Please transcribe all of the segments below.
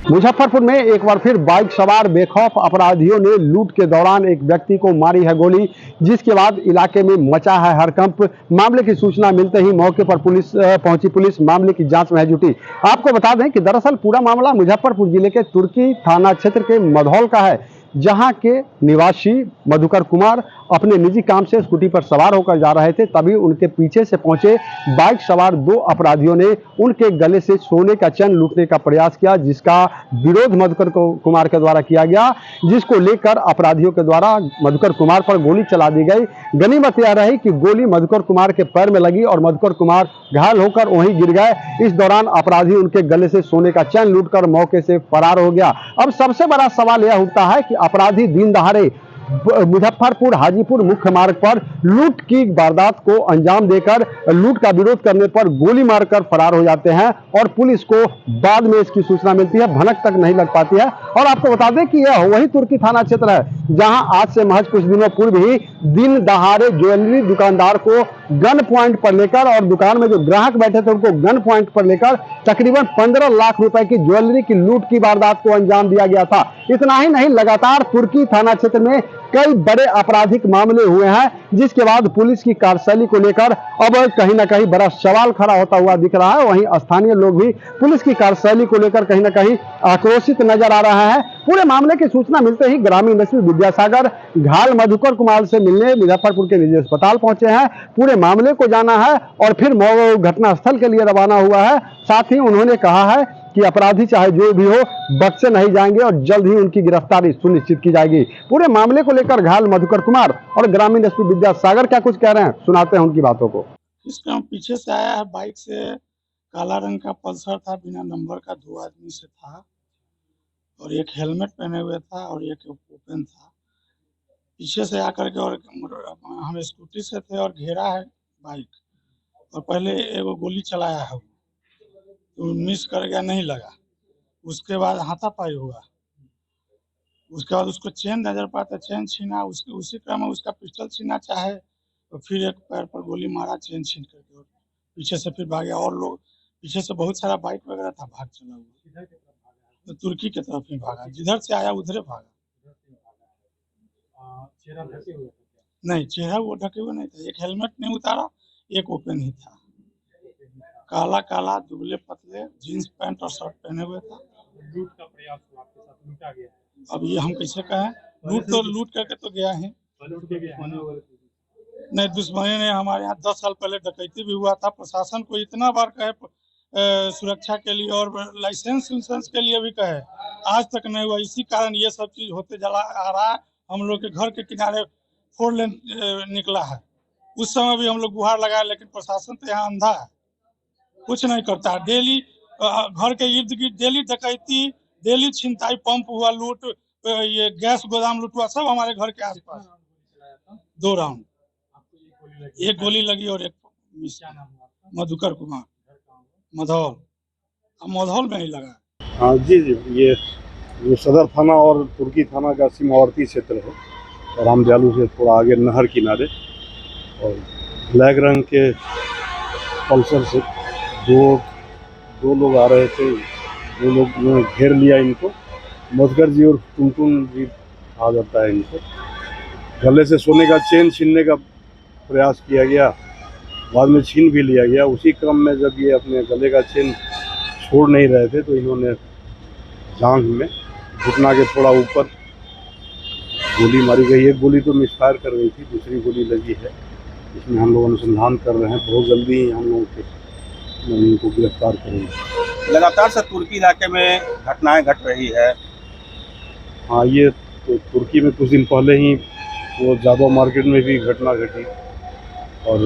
मुजफ्फरपुर में एक बार फिर बाइक सवार बेखौफ अपराधियों ने लूट के दौरान एक व्यक्ति को मारी है गोली, जिसके बाद इलाके में मचा है हड़कंप। मामले की सूचना मिलते ही मौके पर पहुंची पुलिस मामले की जांच में है जुटी। आपको बता दें कि दरअसल पूरा मामला मुजफ्फरपुर जिले के तुर्की थाना क्षेत्र के मधौल का है, जहां के निवासी मधुकर कुमार अपने निजी काम से स्कूटी पर सवार होकर जा रहे थे। तभी उनके पीछे से पहुंचे बाइक सवार दो अपराधियों ने उनके गले से सोने का चेन लूटने का प्रयास किया, जिसका विरोध मधुकर कुमार के द्वारा किया गया, जिसको लेकर अपराधियों के द्वारा मधुकर कुमार पर गोली चला दी गई। गनीमत यह रही कि गोली मधुकर कुमार के पैर में लगी और मधुकर कुमार घायल होकर वहीं गिर गए। इस दौरान अपराधी उनके गले से सोने का चेन लूटकर मौके से फरार हो गया। अब सबसे बड़ा सवाल यह उठता है कि अपराधी दिन दहाड़े मुजफ्फरपुर हाजीपुर मुख्य मार्ग पर लूट की वारदात को अंजाम देकर लूट का विरोध करने पर गोली मारकर फरार हो जाते हैं और पुलिस को बाद में इसकी सूचना मिलती है, भनक तक नहीं लग पाती है। और आपको बता दें कि यह वही तुर्की थाना क्षेत्र है, जहां आज से महज कुछ दिनों पूर्व ही दिन दहाड़े ज्वेलरी दुकानदार को गन पॉइंट पर लेकर और दुकान में जो ग्राहक बैठे थे उनको गन पॉइंट पर लेकर तकरीबन 15 लाख रुपए की ज्वेलरी की लूट की वारदात को अंजाम दिया गया था। इतना ही नहीं, लगातार तुर्की थाना क्षेत्र में कई बड़े आपराधिक मामले हुए हैं, जिसके बाद पुलिस की कार्यशैली को लेकर अब कहीं ना कहीं बड़ा सवाल खड़ा होता हुआ दिख रहा है। वहीं स्थानीय लोग भी पुलिस की कार्यशैली को लेकर कहीं ना कहीं आक्रोशित नजर आ रहा है। पूरे मामले की सूचना मिलते ही ग्रामीण एसपी विद्यासागर घायल मधुकर कुमार से मिलने मुजफ्फरपुर के निजी अस्पताल पहुंचे हैं, पूरे मामले को जाना है और फिर घटनास्थल के लिए रवाना हुआ है। साथ ही उन्होंने कहा है कि अपराधी चाहे जो भी हो बख्शे नहीं जाएंगे और जल्द ही उनकी गिरफ्तारी सुनिश्चित की जाएगी। पूरे मामले को लेकर घायल मधुकर कुमार और ग्रामीण एसपी विद्यासागर क्या कुछ कह रहे हैं, सुनाते हैं उनकी बातों को। इसका पीछे से आया है बाइक से, काला रंग का पल्सर था, बिना नंबर का, 2 आदमी से था और एक हेलमेट पहने हुए था और एक ओपन था। पीछे से आकर के और हम स्कूटी से थे और घेरा है बाइक और पहले एगो गोली चलाया है, तो मिस कर गया, नहीं लगा। उसके बाद हाथापाई हुआ, उसके बाद उसको चेन नजर पाता, चेन छीना, उसी क्रम में उसका पिस्टल छीना चाहे तो फिर एक पैर पर गोली मारा, चेन छीन करके और पीछे से फिर भागा। और लोग पीछे से बहुत सारा बाइक वगैरह था, भाग चला हुआ, तो तुर्की की तरफ ही भागा, जिधर से आया उधरे भागा। नहीं, चेहरा वो ढके हुए नहीं था, एक हेलमेट नहीं उतारा, एक ओपन ही था, काला काला दुबले पतले जींस पैंट और शर्ट पहने हुए था। लूट का प्रयास हुआ, आपके साथ लूटा गया। अब ये हम कैसे कहें, लूट करके तो गया है, नहीं दुश्मनी नहीं। हमारे यहाँ 10 साल पहले डकैती भी हुआ था। प्रशासन को इतना बार कहे सुरक्षा के लिए और लाइसेंस के लिए भी कहे, आज तक नहीं हुआ। इसी कारण ये सब चीज होते चला आ रहा है। हम लोग के घर के किनारे 4 लेन निकला है, उस समय भी हम लोग गुहार लगाए, लेकिन प्रशासन तो यहाँ अंधा है, कुछ नहीं करता है। डेली घर के इर्द गिर्द डेली डकैती, डेली छिनताई, पंप हुआ लूट, ये गैस गोदाम लूट हुआ, सब हमारे घर के आसपास। 2 राउंड, एक गोली लगी और एक मिस। मधुकर कुमार, मधौल, मधौल में ही लगा। हाँ जी, ये जो सदर थाना और तुर्की थाना का सीमावर्ती क्षेत्र है, राम दयालु से थोड़ा आगे नहर किनारे, और ब्लैक रंग के पल्सर से दो लोग आ रहे थे। 2 लोग ने घेर लिया इनको, मधुकर जी और टुनटुन जी आ जाता है इनको। गले से सोने का चेन छीनने का प्रयास किया गया, बाद में छीन भी लिया गया। उसी क्रम में जब ये अपने गले का चेन छोड़ नहीं रहे थे तो इन्होंने जांघ में घुटना के थोड़ा ऊपर गोली मारी गई। एक गोली तो मिसफायर कर गई थी, दूसरी गोली लगी है, इसमें हम लोग अनुसंधान कर रहे हैं। बहुत जल्दी ही हम लोग इनको गिरफ्तार करेंगे। लगातार से तुर्की इलाके में घटनाएं घट रही है। हाँ, ये तो तुर्की में कुछ दिन पहले ही वो जादव मार्केट में भी घटना घटी और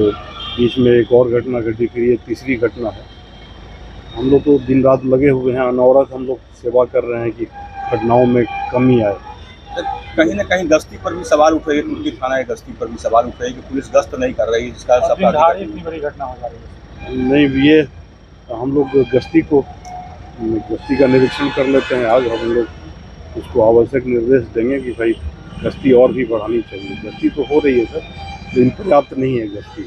बीच में एक और घटना घटी, फिर ये तीसरी घटना है। हम लोग तो दिन रात लगे हुए हैं, अनवरत हम लोग सेवा कर रहे हैं कि घटनाओं में कमी आए। कहीं न कहीं गश्ती पर भी सवाल उठ रही है, तुर्की थाना की गश्ती पर भी सवाल उठ रही है कि पुलिस गश्त नहीं कर रही, इसका इतनी बड़ी घटना हो जा रही है। नहीं, ये हम लोग गश्ती का निरीक्षण कर लेते हैं। आज हम लोग उसको आवश्यक निर्देश देंगे कि भाई गश्ती और भी बढ़ानी चाहिए। गश्ती तो हो रही है सर, लेकिन पर्याप्त नहीं है गश्ती।